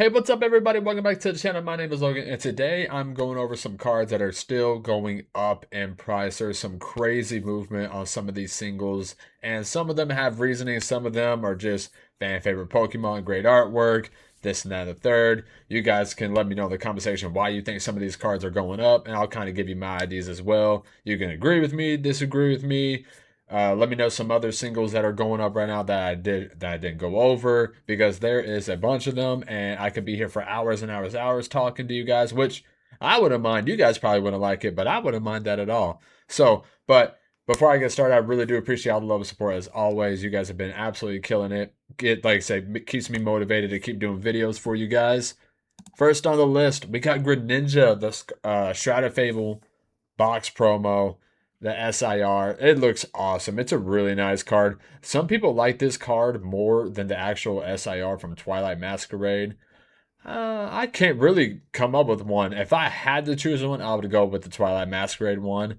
Hey, what's up, everybody? Welcome back to the channel. My name is Logan, and today I'm going over some cards that are still going up in price. There's some crazy movement on some of these singles, and some of them have reasoning. Some of them are just fan favorite Pokemon, great artwork, this and that, and the third. You guys can let me know in the conversation why you think some of these cards are going up, and I'll kind of give you my ideas as well. You can agree with me, disagree with me. Let me know some other singles that are going up right now that I didn't go over, because there is a bunch of them, and I could be here for hours and hours, hours talking to you guys, which I wouldn't mind. You guys probably wouldn't like it, but I wouldn't mind that at all. So, but before I get started, I really do appreciate all the love and support as always. You guys have been absolutely killing it. Like I say, keeps me motivated to keep doing videos for you guys. First on the list, we got Greninja, the Shroud of Fable box promo, the SIR. It looks awesome. It's a really nice card. Some people like this card more than the actual SIR from Twilight Masquerade. I can't really come up with one. If I had to choose one, I would go with the Twilight Masquerade one.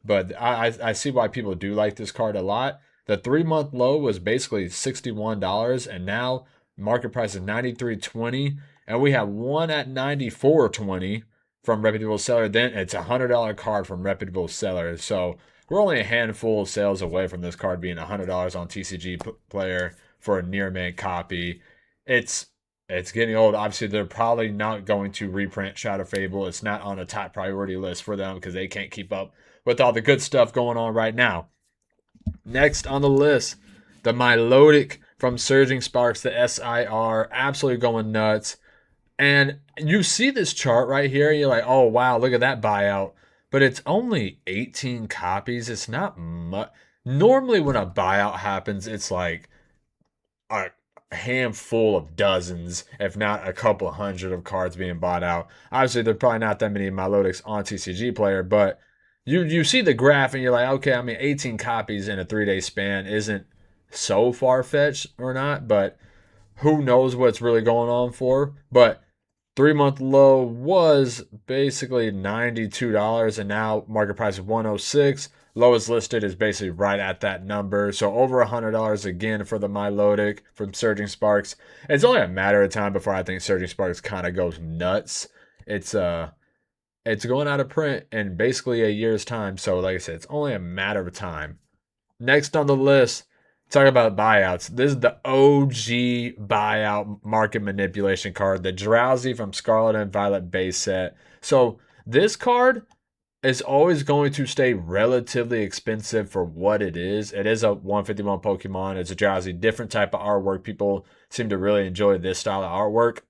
But I see why people do like this card a lot. The 3-month low was basically $61, and now market price is $93.20, and we have one at $94.20 from reputable seller. Then it's $100 card from reputable sellers. So we're only a handful of sales away from this card being $100 on TCG Player for a near mint copy. It's getting old. Obviously, they're probably not going to reprint Shadow Fable. It's not on a top priority list for them because they can't keep up with all the good stuff going on right now. Next on the list, the Milotic from Surging Sparks, the SIR, absolutely going nuts. And you see this chart right here, you're like, oh, wow, look at that buyout. But it's only 18 copies. It's not much. Normally, when a buyout happens, it's like a handful of dozens, if not a couple hundred of cards being bought out. Obviously, there are probably not that many Milotics on TCG Player, but you see the graph and you're like, okay, I mean, 18 copies in a 3-day span isn't so far-fetched or not, but who knows what's really going on for. But 3-month low was basically $92, and now market price is $106. Lowest listed is basically right at that number. So over $100 again for the Milotic from Surging Sparks. It's only a matter of time before I think Surging Sparks kind of goes nuts. It's going out of print in basically a year's time. So like I said, it's only a matter of time. Next on the list, talk about buyouts. This is the OG buyout market manipulation card, the Drowsy from Scarlet and Violet base set. So this card is always going to stay relatively expensive for what it is. It is a 151 Pokemon. It's a Drowsy, different type of artwork. People seem to really enjoy this style of artwork.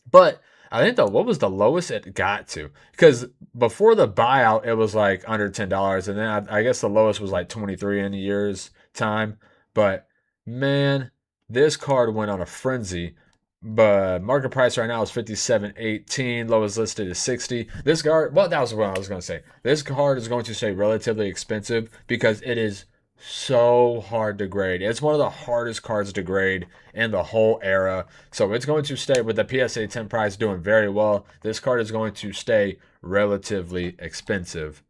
But I think what was the lowest it got to? Because before the buyout, it was like under $10, and then I guess the lowest was like 23 in a year's time. But man, this card went on a frenzy. But market price right now is $57.18. Lowest listed is $60. This card, well, that was what I was going to say. This card is going to stay relatively expensive because it is so hard to grade. It's one of the hardest cards to grade in the whole era. So it's going to stay with the PSA 10 price doing very well. This card is going to stay relatively expensive.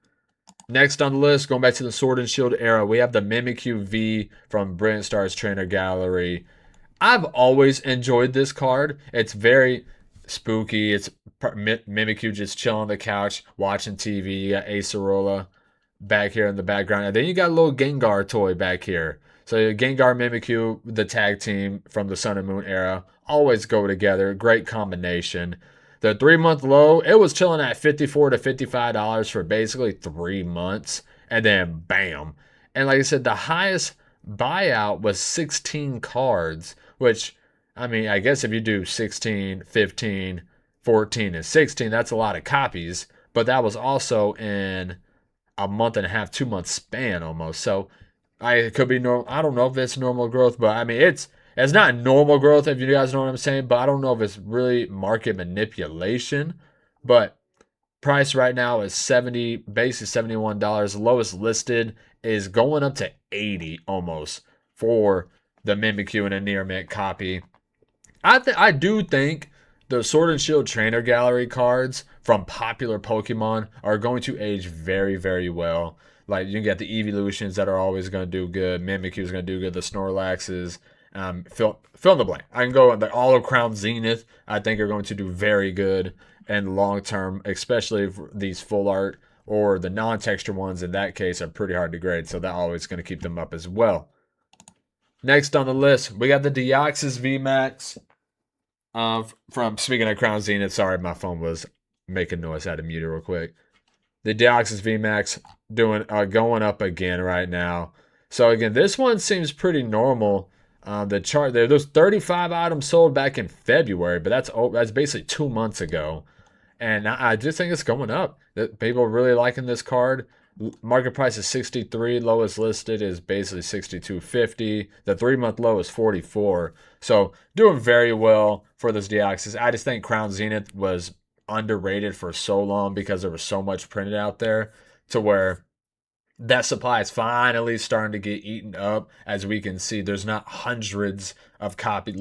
Next on the list, going back to the Sword and Shield era, we have the Mimikyu V from Brilliant Stars Trainer Gallery. I've always enjoyed this card. It's very spooky. It's Mimikyu just chilling on the couch, watching TV. You got Acerola back here in the background. And then you got a little Gengar toy back here. So Gengar, Mimikyu, the tag team from the Sun and Moon era, always go together. Great combination. The 3-month low, it was chilling at $54 to $55 for basically 3 months. And then bam. And like I said, the highest buyout was 16 cards, which, I mean, I guess if you do 16, 15, 14, and 16, that's a lot of copies. But that was also in a month and a half, 2-month span almost. So it could be normal. I don't know if it's normal growth, but I mean, it's not normal growth, if you guys know what I'm saying. But I don't know if it's really market manipulation. But price right now is 70, base is $71. Lowest listed is going up to 80 almost for the Mimikyu and a near mint copy. I do think the Sword and Shield Trainer Gallery cards from popular Pokemon are going to age very, very well. Like, you can get the Evolutions that are always going to do good. Mimikyu is going to do good. The Snorlaxes. Fill in the blank. I can go on the All of Crown Zenith. I think are going to do very good and long term, especially for these full art or the non-texture ones. In that case, are pretty hard to grade, so that always going to keep them up as well. Next on the list, we got the Deoxys VMAX. From speaking of Crown Zenith, sorry, my phone was making noise. I had to mute it real quick. The Deoxys VMAX going up again right now. So again, this one seems pretty normal. The chart there's 35 items sold back in February, but that's basically 2 months ago, and I just think it's going up. People are really liking this card. Market price is 63. Lowest listed is basically 62.50. The 3-month low is 44. So doing very well for this Deoxys. I just think Crown Zenith was underrated for so long because there was so much printed out there to where that supply is finally starting to get eaten up. As we can see, there's not hundreds of copies.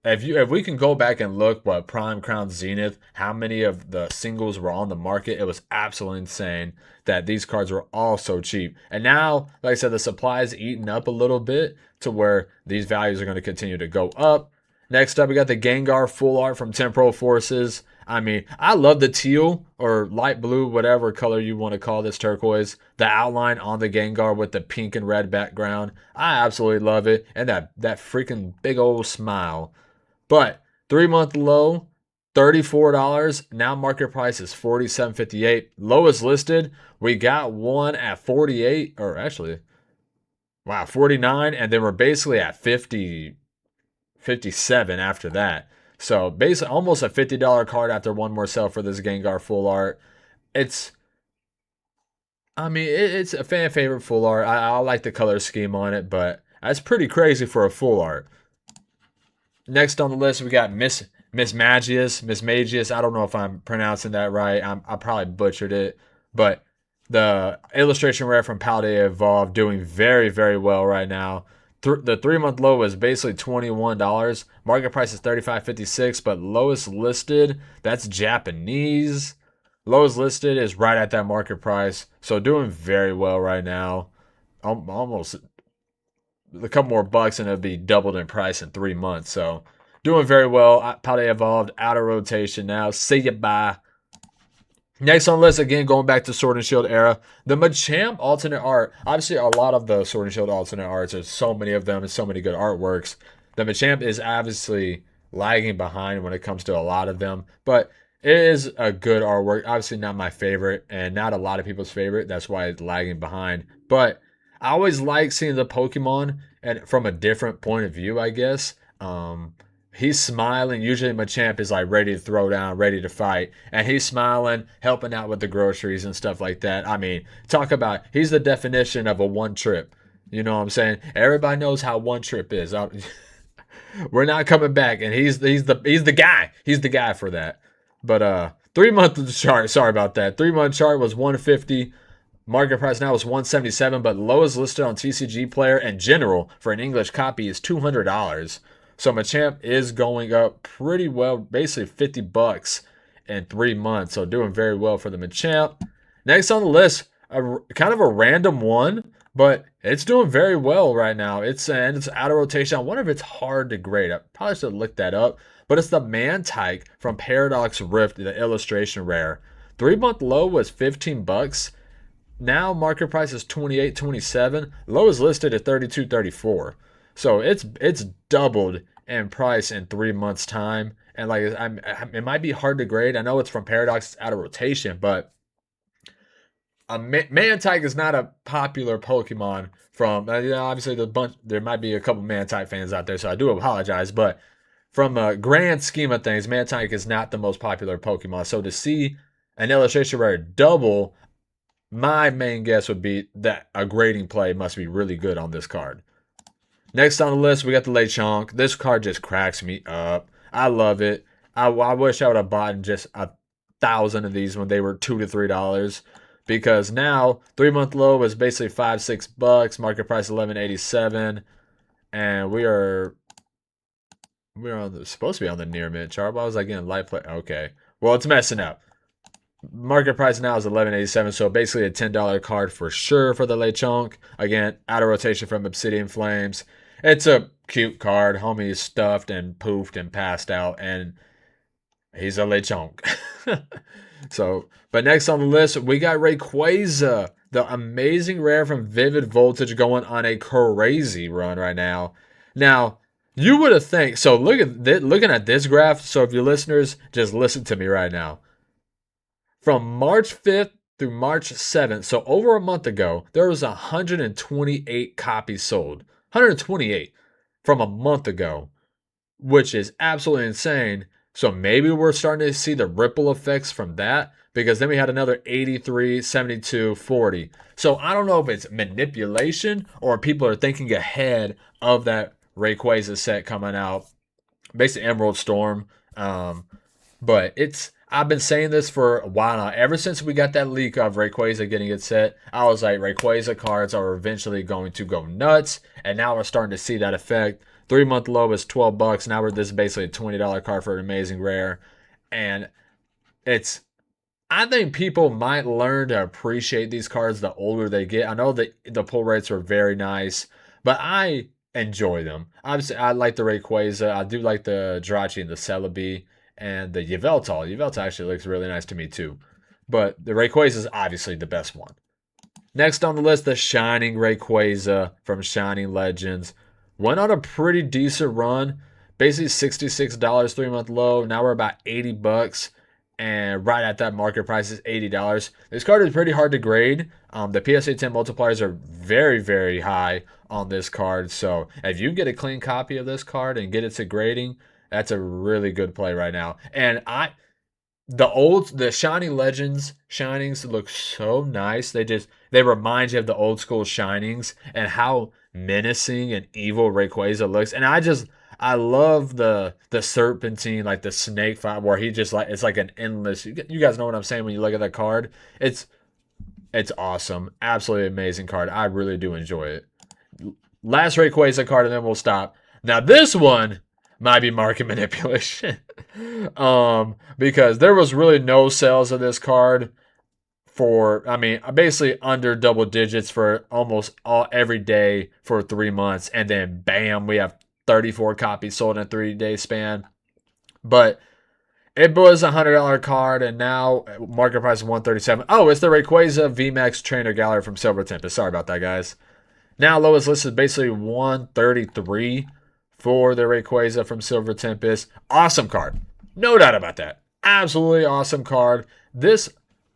If we can go back and look what Prime Crown Zenith, how many of the singles were on the market, it was absolutely insane that these cards were all so cheap. And now, like I said, the supply is eaten up a little bit to where these values are going to continue to go up. Next up, we got the Gengar Full Art from Temporal Forces. I mean, I love the teal or light blue, whatever color you want to call this, turquoise. The outline on the Gengar with the pink and red background. I absolutely love it. And that freaking big old smile. But 3-month low, $34. Now market price is $47.58. Lowest listed, we got one at 48, or actually, wow, 49. And then we're basically at 50, 57 after that. So basically almost a $50 card after one more sell for this Gengar Full Art. It's a fan favorite full art. I like the color scheme on it, but that's pretty crazy for a full art. Next on the list, we got Miss Magius. I don't know if I'm pronouncing that right. I probably butchered it, but the illustration rare from Paldea Evolved doing very, very well right now. The 3-month low is basically $21. Market price is $35.56, but lowest listed, that's Japanese. Lowest listed is right at that market price. So doing very well right now. Almost a couple more bucks and it'll be doubled in price in 3 months. So doing very well. Paldea Evolved out of rotation now. See ya, bye. Next on the list, again, going back to Sword and Shield era, the Machamp alternate art. Obviously, a lot of the Sword and Shield alternate arts, there's so many of them and so many good artworks. The Machamp is obviously lagging behind when it comes to a lot of them, but it is a good artwork. Obviously, not my favorite and not a lot of people's favorite. That's why it's lagging behind. But I always like seeing the Pokemon and from a different point of view, I guess. He's smiling. Usually Machamp is like ready to throw down, ready to fight. And he's smiling, helping out with the groceries and stuff like that. I mean, talk about, he's the definition of a one trip. You know what I'm saying? Everybody knows how one trip is. We're not coming back. And he's the guy. He's the guy for that. But 3-month chart, sorry about that. 3-month chart was 150. Market price now is 177, but lowest listed on TCG Player and general for an English copy is $200. So Machamp is going up pretty well, basically 50 bucks in 3 months. So doing very well for the Machamp. Next on the list, kind of a random one, but it's doing very well right now. It's out of rotation. I wonder if it's hard to grade. I probably should look that up. But it's the Mantike from Paradox Rift, the illustration rare. 3-month low was 15 bucks. Now market price is $28.27. Low is listed at $32.34. So it's doubled in price in 3 months' time. And like it might be hard to grade. I know it's from Paradox, it's out of rotation, but Mantike is not a popular Pokemon from, obviously there might be a couple Mantike fans out there, so I do apologize. But from a grand scheme of things, Mantike is not the most popular Pokemon. So to see an illustration rare double, my main guess would be that a grading play must be really good on this card. Next on the list, we got the Lechonk. This card just cracks me up. I love it. I wish I would have bought just 1,000 of these when they were $2 to $3, because now 3-month low is basically $5-6. Market price $11.87, and we are supposed to be on the near mint chart. Why was I getting light play? Okay, well it's messing up. Market price now is $11.87, so basically a $10 card for sure for the Lechonk. Again, out of rotation from Obsidian Flames. It's a cute card. Homie is stuffed and poofed and passed out, and he's a lechonk. So, but next on the list, we got Rayquaza, the amazing rare from Vivid Voltage, going on a crazy run right now. Now, you would have think so. Looking at this graph. So, if your listeners just listen to me right now, from March 5th through March 7th, so over a month ago, there was 128 copies sold. 128 from a month ago, which is absolutely insane. So maybe we're starting to see the ripple effects from that, because then we had another 83, 72, 40. So I don't know if it's manipulation or people are thinking ahead of that Rayquaza set coming out, basically Emerald Storm. But I've been saying this for a while now. Ever since we got that leak of Rayquaza getting it set, I was like, Rayquaza cards are eventually going to go nuts. And now we're starting to see that effect. 3-month low is $12. Now this is basically a $20 card for an amazing rare. And I think people might learn to appreciate these cards the older they get. I know that the pull rates are very nice, but I enjoy them. Obviously, I like the Rayquaza. I do like the Jirachi and the Celebi and the Yveltal. Yveltal actually looks really nice to me too. But the Rayquaza is obviously the best one. Next on the list, the Shining Rayquaza from Shining Legends. Went on a pretty decent run. Basically $66 3-month low. Now we're about $80. And right at that market price is $80. This card is pretty hard to grade. The PSA 10 multipliers are very, very high on this card. So if you get a clean copy of this card and get it to grading, that's a really good play right now. And the Shining Legends Shinings look so nice. They remind you of the old school Shinings and how menacing and evil Rayquaza looks. And I love the serpentine, like the snake fight, where he just like, it's like an endless. You guys know what I'm saying when you look at that card. It's awesome, absolutely amazing card. I really do enjoy it. Last Rayquaza card, and then we'll stop. Now this one might be market manipulation, because there was really no sales of this card for, basically under double digits for almost every day for 3 months, and then bam, we have 34 copies sold in a 3-day span. But it was a $100 card, and now market price is $137. Oh, it's the Rayquaza VMAX Trainer Gallery from Silver Tempest. Sorry about that, guys. Now lowest list is basically $133 for the Rayquaza from Silver Tempest. Awesome card. No doubt about that. Absolutely awesome card. This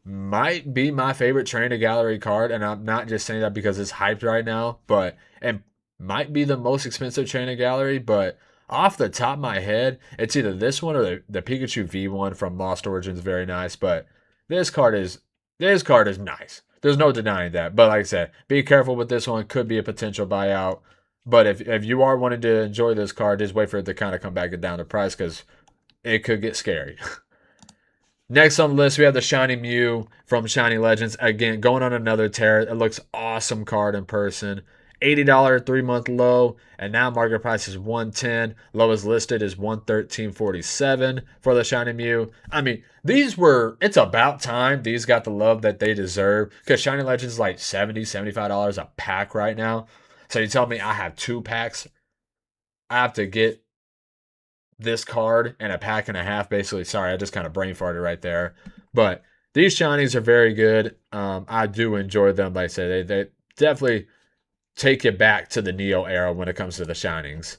might be my favorite Trainer Gallery card, and I'm not just saying that because it's hyped right now, but and might be the most expensive Trainer Gallery, but off the top of my head, it's either this one or the Pikachu V1 from Lost Origins. Very nice, but this card is nice. There's no denying that. But like I said, be careful with this one. Could be a potential buyout. But if you are wanting to enjoy this card, just wait for it to kind of come back down to price, because it could get scary. Next on the list, we have the Shiny Mew from Shiny Legends. Again, going on another tear. It looks awesome card in person. $80 3-month low, and now market price is $110. Lowest listed is $113.47 for the Shiny Mew. It's about time these got the love that they deserve, because Shiny Legends is like $70, $75 a pack right now. So you tell me I have 2 packs, I have to get this card and a pack and a half, basically. Sorry, I just kind of brain farted right there. But these shinies are very good. I do enjoy them. Like I said, they definitely take you back to the Neo era when it comes to the shinings.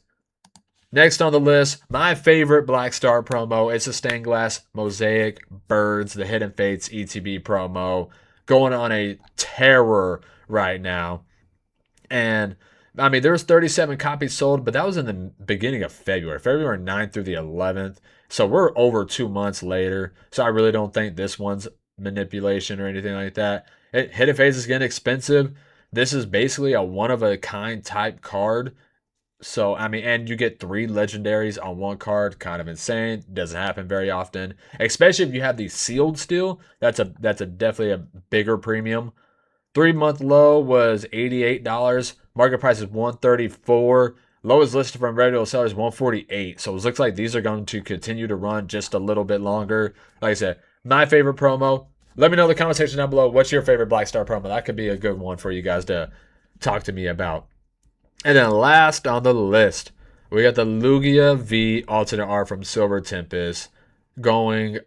Next on the list, my favorite Black Star promo. It's a Stained Glass Mosaic Birds, the Hidden Fates ETB promo, going on a terror right now. And there's 37 copies sold, but that was in the beginning of February 9th through the 11th. So we're over 2 months later. So I really don't think this one's manipulation or anything like that. Hidden Fates is getting expensive. This is basically a one-of-a-kind type card. So, and you get 3 legendaries on one card. Kind of insane. Doesn't happen very often. Especially if you have these sealed still. That's definitely a bigger premium. 3-month low was $88. Market price is $134. Lowest listed from regular sellers $148. So it looks like these are going to continue to run just a little bit longer. Like I said, my favorite promo. Let me know in the comment section down below. What's your favorite Black Star promo? That could be a good one for you guys to talk to me about. And then last on the list, We got the Lugia V alternate art from Silver Tempest going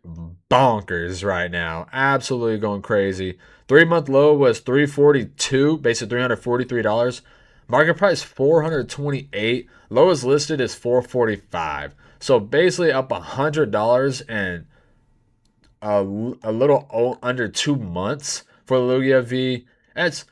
bonkers right now. Absolutely going crazy. 3-month low was 342, basically $343. Market price 428. Lowest listed is 445. So basically up $100 and a little under 2 months for the Lugia V. That's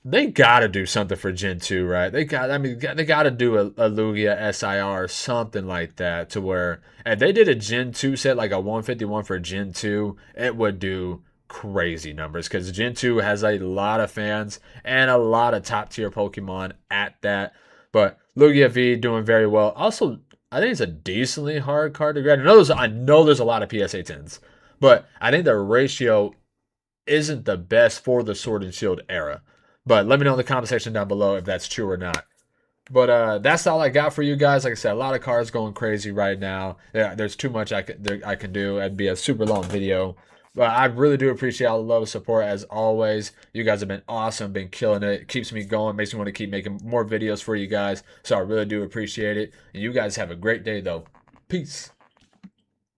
they gotta do something for Gen 2, right? They gotta do a Lugia SIR or something like that to where if they did a Gen 2 set, like a 151 for Gen 2, it would do crazy numbers because Gen 2 has a lot of fans and a lot of top tier Pokemon at that. But Lugia V doing very well. Also, I think it's a decently hard card to grab. I know there's a lot of PSA 10s, but I think the ratio isn't the best for the Sword and Shield era. But let me know in the comment section down below if that's true or not. But that's all I got for you guys. Like I said, a lot of cards going crazy right now. Yeah, there's too much I can do. It'd be a super long video. But I really do appreciate all the love and support as always. You guys have been awesome, been killing it. It keeps me going, makes me want to keep making more videos for you guys. So I really do appreciate it. And you guys have a great day though. Peace.